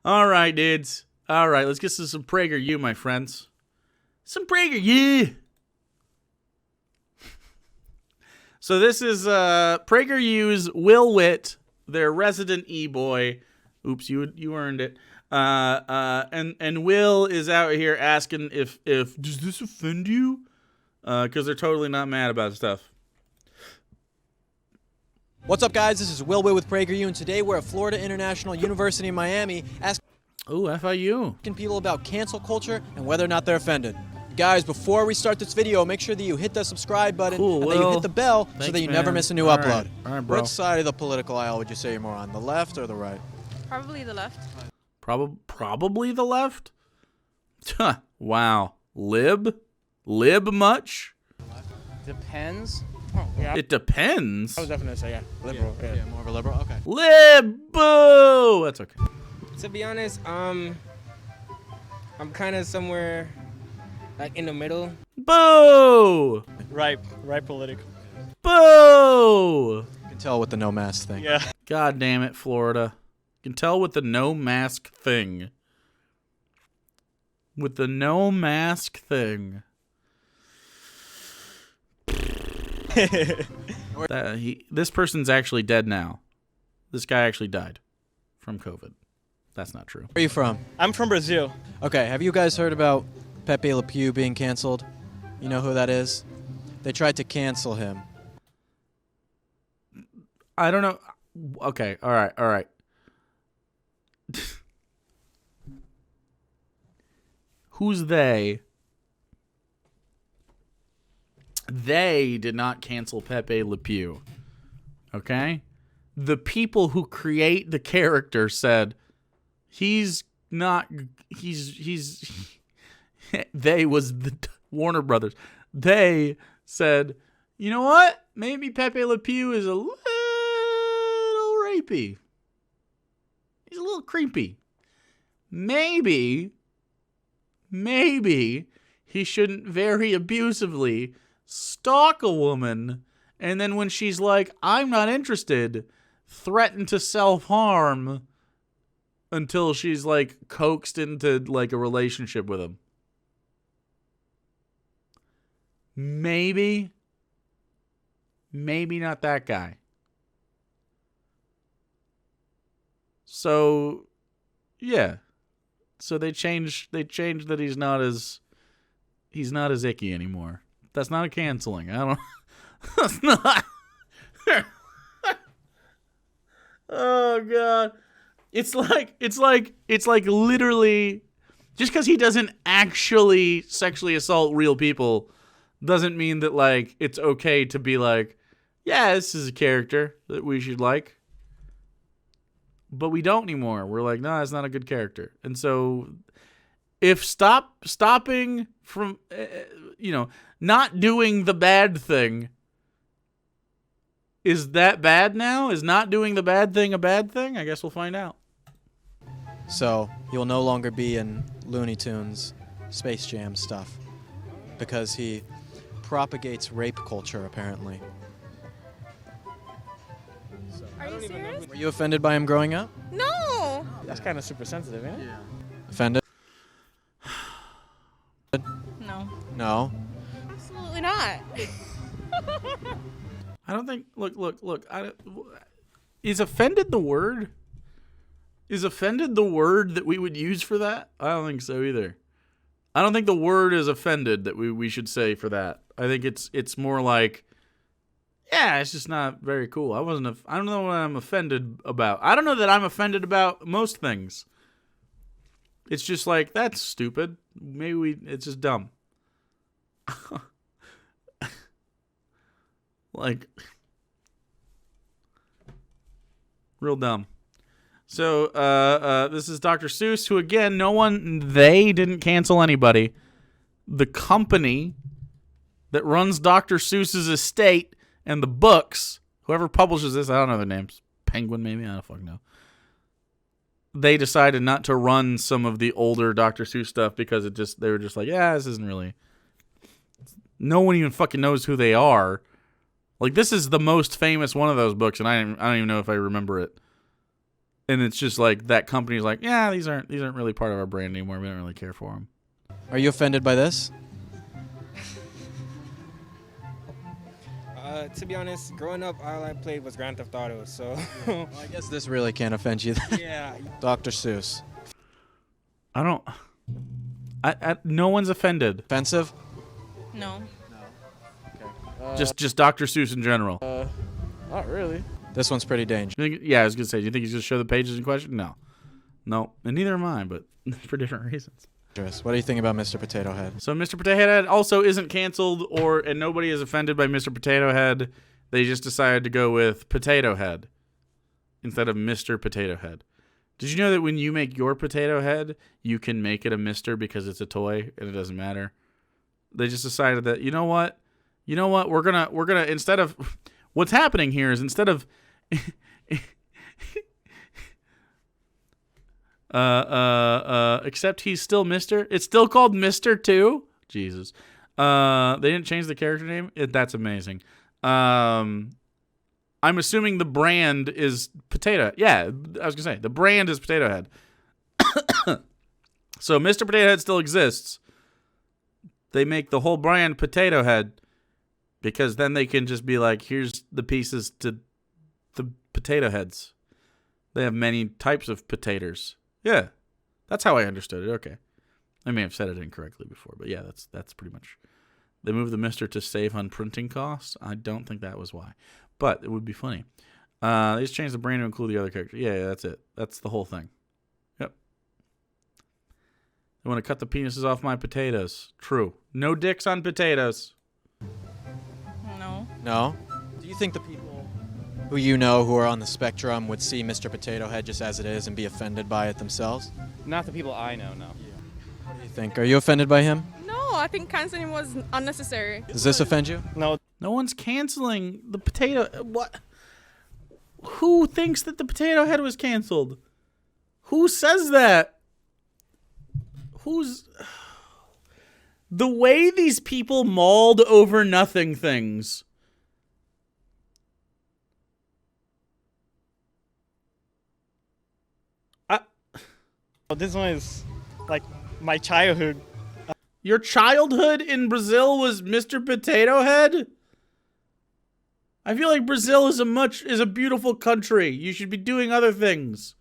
All right, dudes. All right, let's get to some PragerU, my friends. Some PragerU. So this is PragerU's Will Witt, their resident e-boy. Oops, you earned it. And Will is out here asking if does this offend you? Because they're totally not mad about stuff. What's up, guys? This is Will Witt with PragerU, and today we're at Florida International University in Miami asking FIU. people about cancel culture and whether or not they're offended. Guys, before we start this video, make sure that you hit the subscribe button and that you hit the bell so that you never miss a new upload. All right, bro. Which side of the political aisle would you say you're more on, the left or the right? Probably the left. Probably the left? Wow. Lib much? Depends. Oh, yeah. It depends. I was definitely say liberal. Yeah, more of a liberal. Okay. Lib-boo! That's okay. To be honest, I'm kind of somewhere like in the middle. Boo! Right political. Boo! You can tell with the no mask thing. Yeah. God damn it, Florida. You can tell with the no mask thing. With the no mask thing. This person's actually dead now. This guy actually died from COVID. That's not true. Where are you from? I'm from Brazil. Okay, have you guys heard about Pepe Le Pew being canceled? You know who that is? They tried to cancel him. I don't know. Okay, all right. Who's they? They did not cancel Pepe Le Pew. Okay? The people who create the character said he's not they was the Warner Brothers. They said, "You know what? Maybe Pepe Le Pew is a little rapey. He's a little creepy. Maybe he shouldn't very abusively stalk a woman, and then when she's like, I'm not interested, threaten to self-harm until she's like coaxed into like a relationship with him." Maybe not that guy. So yeah. So they changed that he's not as icky anymore. That's not a canceling. I don't. That's not. Oh God, it's like literally, just because he doesn't actually sexually assault real people, doesn't mean that like it's okay to be like, yeah, this is a character that we should like. But we don't anymore. We're like, no, it's not a good character. And so, if stopping from, not doing the bad thing, is that bad now? Is not doing the bad thing a bad thing? I guess we'll find out. So he'll no longer be in Looney Tunes, Space Jam stuff, because he propagates rape culture, apparently. Are you serious? Were you offended by him growing up? No. That's kind of super sensitive, ain't it? Yeah. Offended? No. No. Absolutely not. I don't think. Look. Is offended the word? Is offended the word that we would use for that? I don't think so either. I don't think the word is offended that we should say for that. I think it's more like, yeah, it's just not very cool. I don't know what I'm offended about. I don't know that I'm offended about most things. It's just like, that's stupid. It's just dumb. Like, real dumb. So, this is Dr. Seuss, who, again, they didn't cancel anybody. The company that runs Dr. Seuss's estate and the books, whoever publishes this, I don't know their names. Penguin, maybe? I don't fucking know. They decided not to run some of the older Dr. Seuss stuff because they were just like, yeah, this isn't really. No one even fucking knows who they are. Like, this is the most famous one of those books, and I don't even know if I remember it. And it's just like that company's like, yeah, these aren't really part of our brand anymore. We don't really care for them. Are you offended by this? To be honest, growing up, all I played was Grand Theft Auto, so Well, I guess this really can't offend you. yeah. Dr. Seuss. I don't. No one's offended. Offensive? No. Just Dr. Seuss in general. Not really. This one's pretty dangerous. Yeah, I was gonna say. Do you think he's gonna show the pages in question? No, and neither am I, but for different reasons. What do you think about Mr. Potato Head? So Mr. Potato Head also isn't canceled, and nobody is offended by Mr. Potato Head. They just decided to go with Potato Head instead of Mr. Potato Head. Did you know that when you make your potato head, you can make it a Mister because it's a toy and it doesn't matter? They just decided that, you know what, we're gonna instead of what's happening here is instead of except he's still Mister. It's still called Mister too. Jesus. They didn't change the character name. That's amazing. I'm assuming the brand is Potato. Yeah, I was gonna say the brand is Potato Head. So Mr. Potato Head still exists. They make the whole brand Potato Head because then they can just be like, here's the pieces to the potato heads. They have many types of potatoes. Yeah, that's how I understood it. Okay, I may have said it incorrectly before, but yeah, that's pretty much. They moved the Mister to save on printing costs. I don't think that was why, but it would be funny. They just changed the brand to include the other characters. Yeah, that's it. That's the whole thing. Yep. They want to cut the penises off my potatoes. True. No dicks on potatoes. No. No? Do you think the people who you know who are on the spectrum would see Mr. Potato Head just as it is and be offended by it themselves? Not the people I know, no. What do you think? Are you offended by him? No, I think canceling was unnecessary. Does this offend you? No. No one's canceling the potato. What? Who thinks that the Potato Head was canceled? Who says that? Who's... The way these people mauled over nothing things. This one is like my childhood. Your childhood in Brazil was Mr. Potato Head? I feel like Brazil is a beautiful country. You should be doing other things.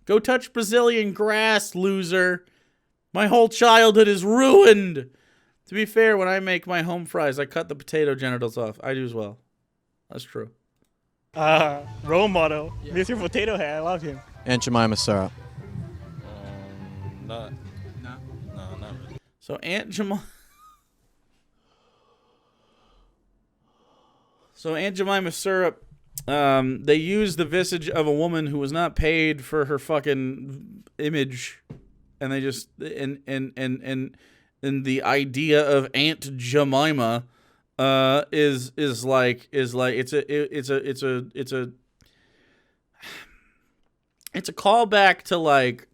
Go touch Brazilian grass, loser. My whole childhood is ruined. To be fair, when I make my home fries, I cut the potato genitals off. I do as well. That's true. Role model, Mr. Potato Head. I love him. Aunt Jemima syrup. Not really. So Aunt Jemima... So Aunt Jemima syrup, they used the visage of a woman who was not paid for her fucking image, and they just and the idea of Aunt Jemima is like it's a callback to like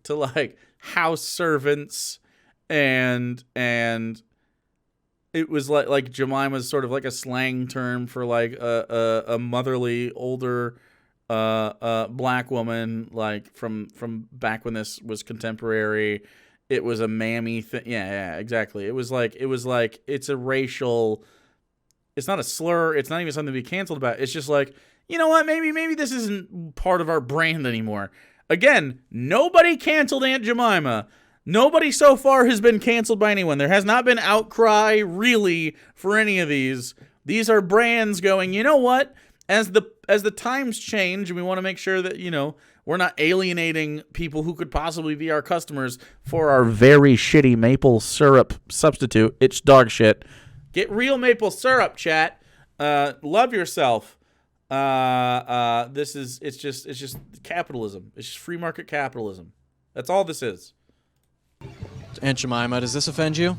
house servants and it was like Jemima's sort of like a slang term for like a motherly older black woman, like from back when this was contemporary. It was a mammy thing. Yeah, exactly. It was like it's a racial. It's not a slur. It's not even something to be canceled about. It's just like, you know what? Maybe this isn't part of our brand anymore. Again, nobody canceled Aunt Jemima. Nobody so far has been canceled by anyone. There has not been outcry, really, for any of these. These are brands going, you know what? As the times change, and we want to make sure that, you know, we're not alienating people who could possibly be our customers for our very shitty maple syrup substitute. It's dog shit. Get real maple syrup, chat. Love yourself. It's just capitalism. It's just free market capitalism. That's all this is. Aunt Jemima, does this offend you?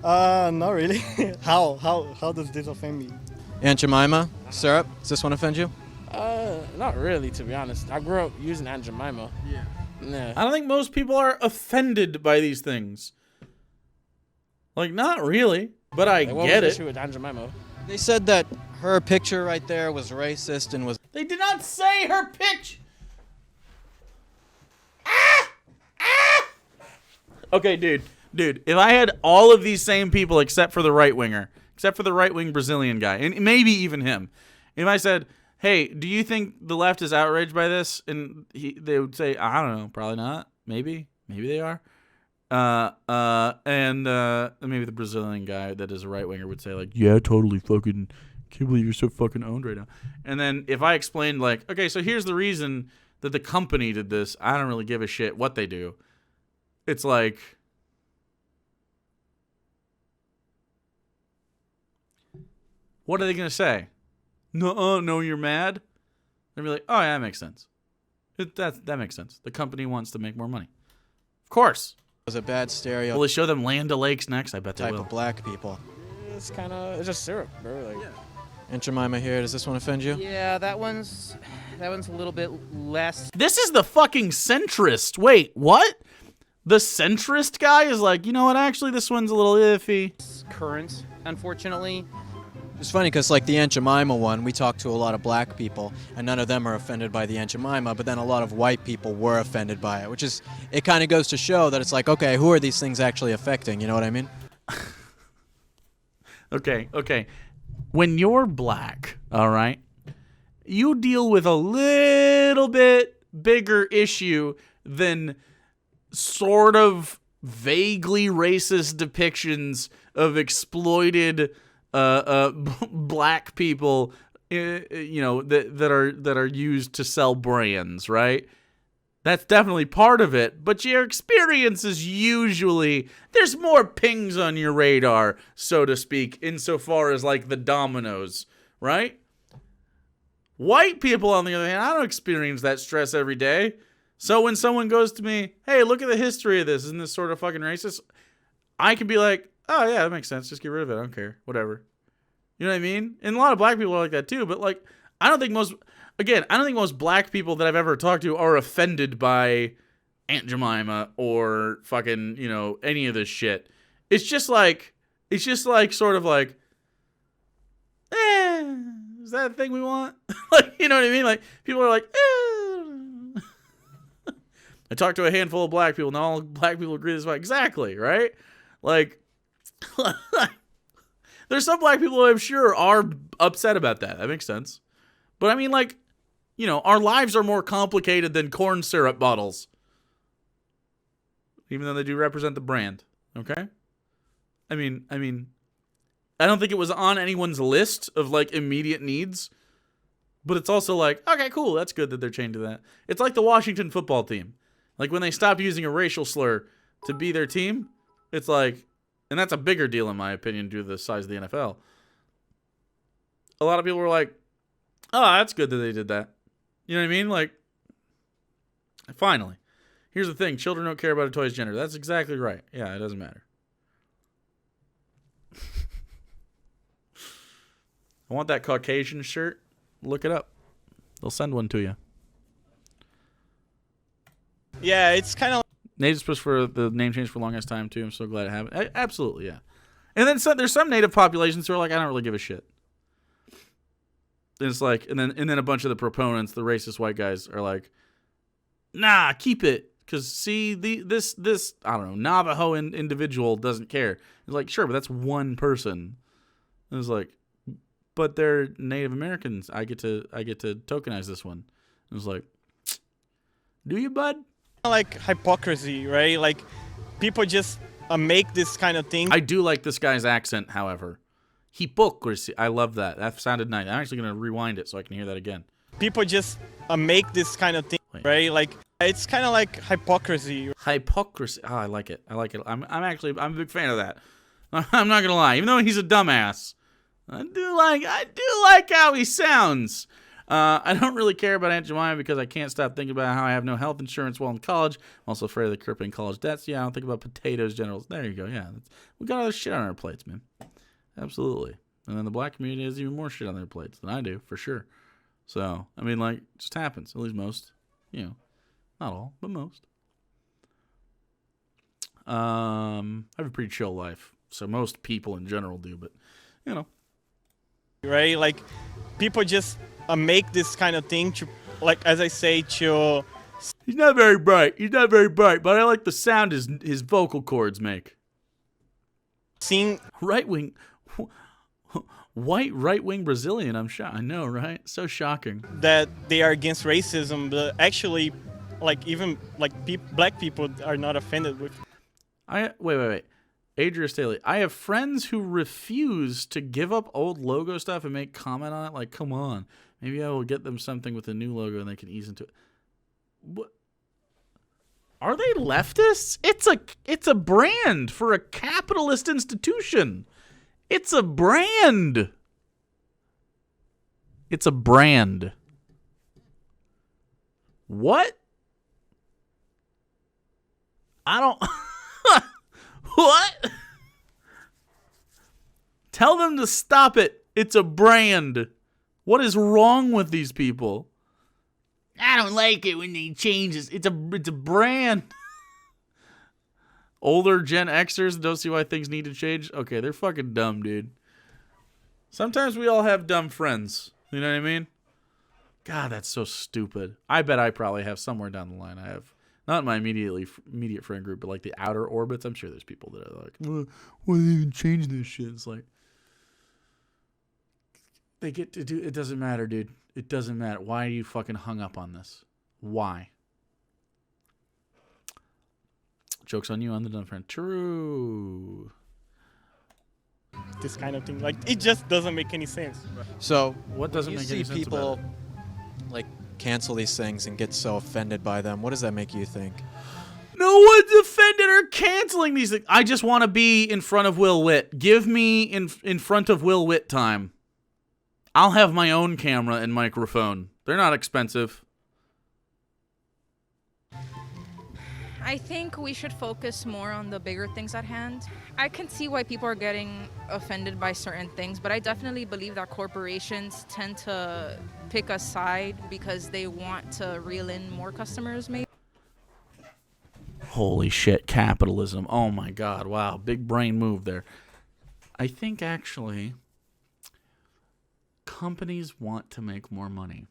Not really. How does this offend me? Aunt Jemima syrup, does this one offend you? Not really, to be honest. I grew up using Aunt Jemima. Yeah. Nah. I don't think most people are offended by these things. Like, not really, but I Like, what get was it. the issue with Aunt Jemima? They said that her picture right there was racist and was... They did not say her pitch. Okay, dude, if I had all of these same people except for the right winger, except for the right wing Brazilian guy, and maybe even him, if I said, hey, do you think the left is outraged by this? And they would say, I don't know, probably not. Maybe they are. And maybe the Brazilian guy that is a right winger would say like, yeah, totally fucking, can't believe you're so fucking owned right now. And then if I explained like, okay, so here's the reason that the company did this, I don't really give a shit what they do. It's like, what are they going to say? No, you're mad? They'll be like, oh, yeah, that makes sense. That makes sense. The company wants to make more money. Of course. It was a bad stereotype Will they show them Land O'Lakes next? I bet they will. of black people. It's it's just syrup, bro. Like, Aunt Jemima here, does this one offend you? Yeah, that one's a little bit less This is the fucking centrist. Wait, what? The centrist guy is like, you know what? Actually, this one's a little iffy. current, unfortunately. It's funny because, like, the Aunt Jemima one, we talked to a lot of black people, and none of them are offended by the Aunt Jemima, but then a lot of white people were offended by it, which is, it kind of goes to show that it's like, okay, who are these things actually affecting? You know what I mean? Okay. When you're black, all right, you deal with a little bit bigger issue than sort of vaguely racist depictions of exploited black people, that are used to sell brands, right? That's definitely part of it, but your experience is usually, there's more pings on your radar, so to speak, insofar as like the dominoes, right? White people, on the other hand, I don't experience that stress every day. So when someone goes to me, hey, look at the history of this, isn't this sort of fucking racist? I can be like, oh yeah, that makes sense, just get rid of it, I don't care, whatever. You know what I mean? And a lot of black people are like that too, but like, I don't think most black people that I've ever talked to are offended by Aunt Jemima or fucking, any of this shit. It's just like sort of like, is that a thing we want? Like, you know what I mean? Like, people are like, I talked to a handful of black people, and all black people agree this way. Exactly, right? Like, there's some black people who I'm sure are upset about that. That makes sense. But I mean, like, our lives are more complicated than corn syrup bottles. Even though they do represent the brand. Okay? I mean, I don't think it was on anyone's list of, like, immediate needs. But it's also like, okay, cool, that's good that they're changing that. It's like the Washington football team. Like, when they stopped using a racial slur to be their team, it's like, and that's a bigger deal in my opinion due to the size of the NFL. A lot of people were like, oh, that's good that they did that. You know what I mean? Like, finally. Here's the thing. Children don't care about a toy's gender. That's exactly right. Yeah, it doesn't matter. I want that Caucasian shirt. Look it up. They'll send one to you. Yeah, it's kind of. Natives pushed for the name change for the longest time, too. I'm so glad to have it. Absolutely, yeah. And then there's some native populations who are like, I don't really give a shit. And it's like, and then a bunch of the proponents, the racist white guys, are like, nah, keep it. Because, see, this I don't know, Navajo individual doesn't care. It's like, sure, but that's one person. And it's like, but they're Native Americans. I get to tokenize this one. And it's like, do you, bud? Like hypocrisy, right? Like people just make this kind of thing. I do like this guy's accent, however. Hypocrisy. I love that. That sounded nice. I'm actually going to rewind it so I can hear that again. People just make this kind of thing, right? Like it's kind of like hypocrisy. Hypocrisy. Oh, I like it. I'm a big fan of that. I'm not going to lie. Even though he's a dumbass, I do like how he sounds. I don't really care about Aunt Jemima because I can't stop thinking about how I have no health insurance while in college. I'm also afraid of the crippling college debts. Yeah, I don't think about potatoes, generals. There you go. Yeah, we got other shit on our plates, man. Absolutely. And then the black community has even more shit on their plates than I do, for sure. So, I mean, like, it just happens. At least most. Not all, but most. I have a pretty chill life. So most people in general do, but, Right? Like people just make this kind of thing to, like, as I say, to He's not very bright. He's not very bright, but I like the sound his vocal cords make. seeing Right wing, white right wing Brazilian. I'm shocked. I know, right? So shocking. that they are against racism, but actually, like even like black people are not offended with. Wait. Adria Staley. I have friends who refuse to give up old logo stuff and make comment on it. Like, come on, maybe I will get them something with a new logo and they can ease into it. What? Are they leftists? It's a brand for a capitalist institution. It's a brand. It's a brand. What? I don't. What? Tell them to stop it. It's a brand. What is wrong with these people? I don't like it when they change this. It's a brand. Older Gen Xers don't see why things need to change. Okay, they're fucking dumb, dude. Sometimes we all have dumb friends. You know what I mean? God, that's so stupid. I bet I probably have somewhere down the line. I have. Not in my immediate friend group, but like the outer orbits. I'm sure there's people that are like, why do they even change this shit? It's like, they get to do, it doesn't matter, dude. It doesn't matter. Why are you fucking hung up on this? Why? Joke's on you, on the dumb friend. True. This kind of thing, like it just doesn't make any sense. So What doesn't when make you any see sense people about like cancel these things and get so offended by them, what does that make you think? No one's offended or canceling these things. I just want to be in front of Will Witt. Give me in front of Will Witt time. I'll have my own camera and microphone. They're not expensive. I think we should focus more on the bigger things at hand. I can see why people are getting offended by certain things, but I definitely believe that corporations tend to pick a side because they want to reel in more customers, maybe. Holy shit, capitalism. Oh my God, wow, big brain move there. I think actually companies want to make more money.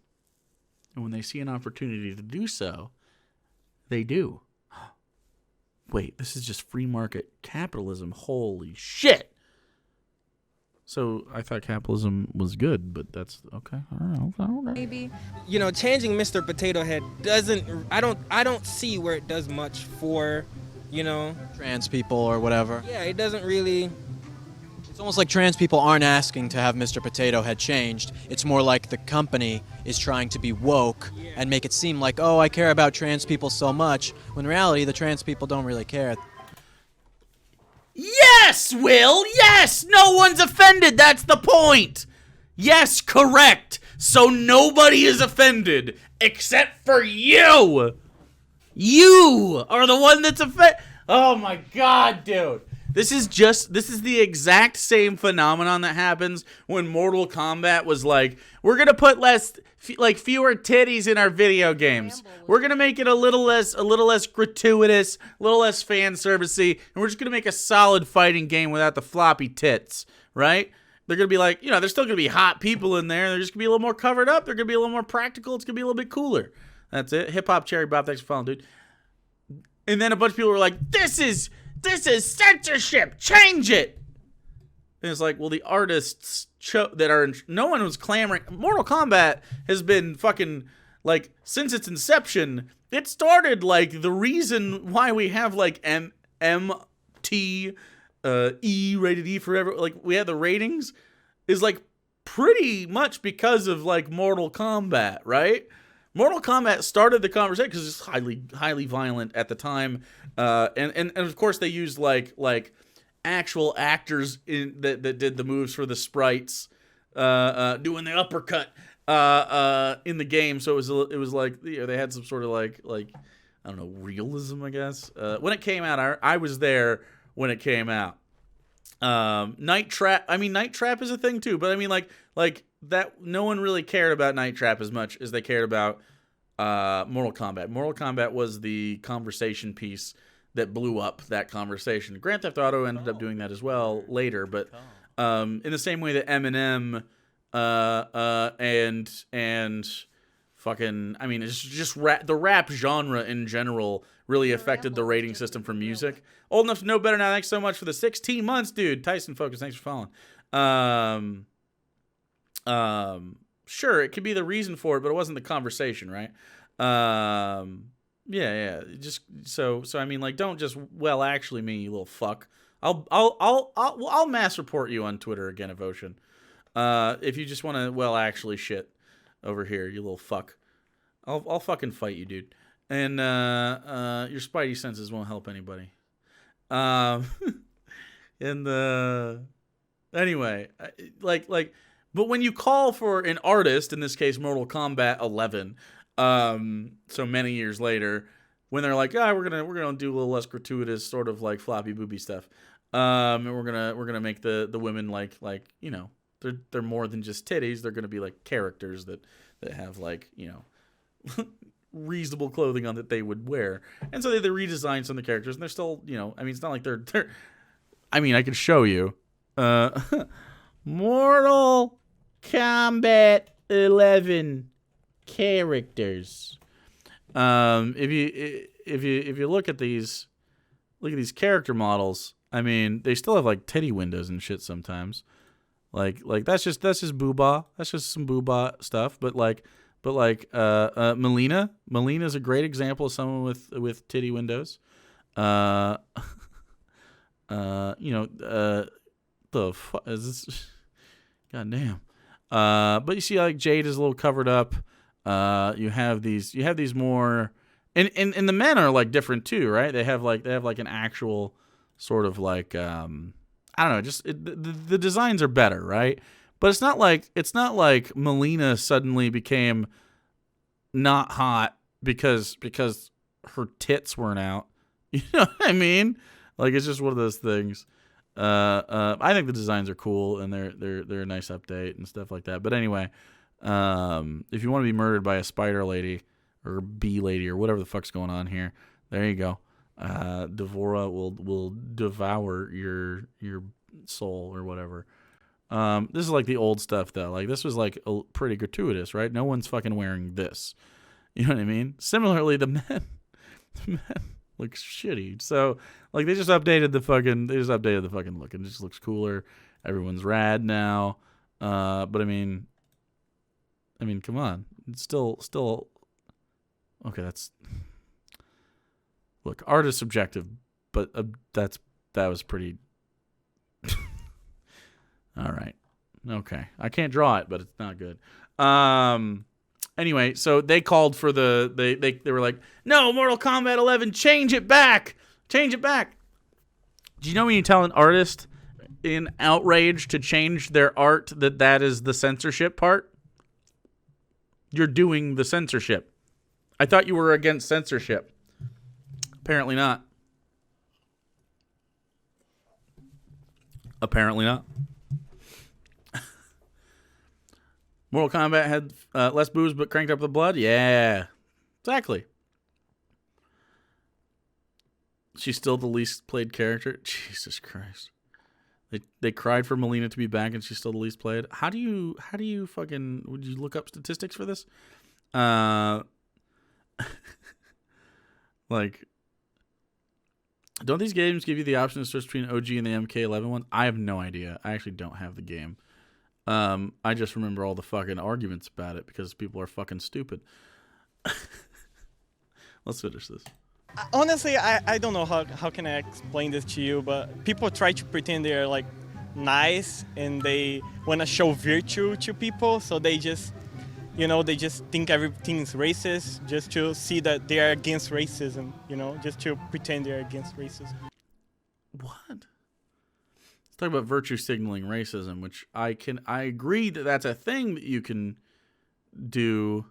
And when they see an opportunity to do so, they do. Wait, this is just free market capitalism. Holy shit. So I thought capitalism was good, but that's okay. All right, okay. Maybe. You know, changing Mr. Potato Head doesn't. I don't see where it does much for, you know. Trans people or whatever. Yeah, it doesn't really. It's almost like trans people aren't asking to have Mr. Potato Head changed. It's more like the company is trying to be woke and make it seem like, oh, I care about trans people so much, when in reality, the trans people don't really care. Yes, Will. Yes. No one's offended. That's the point. Yes, correct. So nobody is offended except for you. You are the one that's offended. Oh my God, dude. This is the exact same phenomenon that happens when Mortal Kombat was like, we're going to put fewer titties in our video games. We're going to make it a little less gratuitous, a little less fan servicey, and we're just going to make a solid fighting game without the floppy tits, right? They're going to be like, there's still going to be hot people in there. They're just going to be a little more covered up. They're going to be a little more practical. It's going to be a little bit cooler. That's it. Hip Hop Cherry Bob, thanks for following, dude. And then a bunch of people were like, this is censorship. Change it. And it's like, well, the artists no one was clamoring. Mortal Kombat has been fucking like since its inception. It started like the reason why we have like MT E rated E forever. Like we had the ratings is like pretty much because of like Mortal Kombat, right? Mortal Kombat started the conversation because it's highly violent at the time, and of course they used like actual actors that did the moves for the sprites, doing the uppercut in the game. So it was like they had some sort of like I don't know, realism, I guess. When it came out, I was there when it came out. Night Trap. I mean, Night Trap is a thing too, but I mean like that. No one really cared about Night Trap as much as they cared about Mortal Kombat. Mortal Kombat was the conversation piece that blew up that conversation. Grand Theft Auto ended up doing that as well later, but in the same way that Eminem and fucking, I mean, it's just the rap genre in general really affected the rating system for music. Old enough to know better now. Thanks so much for the 16 months, dude. Tyson Focus, thanks for following. Sure, it could be the reason for it, but it wasn't the conversation, right? Yeah. Just so I mean, like, don't just actually me, you little fuck. I'll mass report you on Twitter again, Evotion. If you just want to actually shit over here, you little fuck. I'll fucking fight you, dude. And your spidey senses won't help anybody. Anyway, but when you call for an artist, in this case Mortal Kombat 11, so many years later, when they're like, we're gonna do a little less gratuitous sort of like floppy booby stuff, and we're gonna make the women like you know, they're more than just titties. They're gonna be like characters that have like, you know, reasonable clothing on that they would wear. And so they redesigned some of the characters, and they're still, you know, I mean, it's not like they're I mean, I could show you Mortal Kombat 11 characters. If you look at these character models, I mean, they still have like titty windows and shit sometimes. Like that's just boobah. That's just some boobah stuff. But Melina's a great example of someone with titty windows. You know, the fuck is this? God damn. But you see, like, Jade is a little covered up. You have these more, and the men are like different too, right? They have like an actual sort of like, I don't know, just the designs are better, right? But it's not like Melina suddenly became not hot because her tits weren't out. You know what I mean? Like, it's just one of those things. I think the designs are cool, and they're a nice update and stuff like that. But anyway, if you want to be murdered by a spider lady or bee lady or whatever the fuck's going on here, there you go. Devora will devour your soul or whatever. This is like the old stuff though. Like, this was like pretty gratuitous, right? No one's fucking wearing this. You know what I mean? Similarly, the men look shitty. So like they just updated the fucking look, and it just looks cooler. Everyone's rad now. But I mean, come on. It's still okay. Look, art is subjective, but that was pretty. All right. Okay. I can't draw it, but it's not good. Anyway, so they called for they were like, no, Mortal Kombat 11, change it back. Change it back. Do you know when you tell an artist in outrage to change their art that is the censorship part? You're doing the censorship. I thought you were against censorship. Apparently not. Apparently not. Mortal Kombat had less boobs but cranked up the blood? Yeah. Exactly. She's still the least played character? Jesus Christ. They cried for Melina to be back and she's still the least played. How do you fucking, would you look up statistics for this? Like, don't these games give you the option to switch between OG and the MK11 one? I have no idea. I actually don't have the game. I just remember all the fucking arguments about it because people are fucking stupid. Let's finish this. Honestly, I don't know how can I explain this to you, but people try to pretend they're like nice and they want to show virtue to people, so they just, you know, they just think everything is racist just to see that they are against racism, you know, just to pretend they're against racism. What? Let's talk about virtue signaling racism, which I agree that that's a thing that you can do,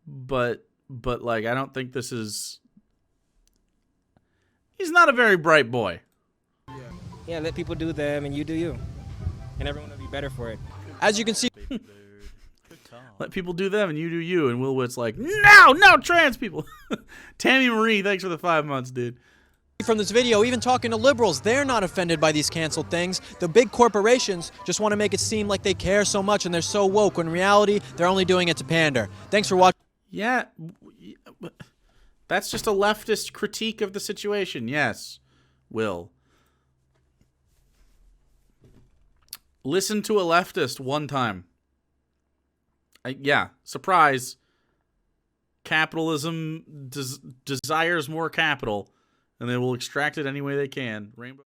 but like, I don't think this is. He's not a very bright boy. Yeah, let people do them and you do you. And everyone will be better for it. As you can see, let people do them and you do you. And Will Witt's like, no, trans people. Tammy Marie, thanks for the 5 months, dude. from this video, even talking to liberals, they're not offended by these canceled things. The big corporations just want to make it seem like they care so much and they're so woke, when in reality, they're only doing it to pander. Thanks for watching. Yeah. That's just a leftist critique of the situation. Yes, Will. Listen to a leftist one time. Yeah, surprise. Capitalism desires more capital, and they will extract it any way they can. Rainbow.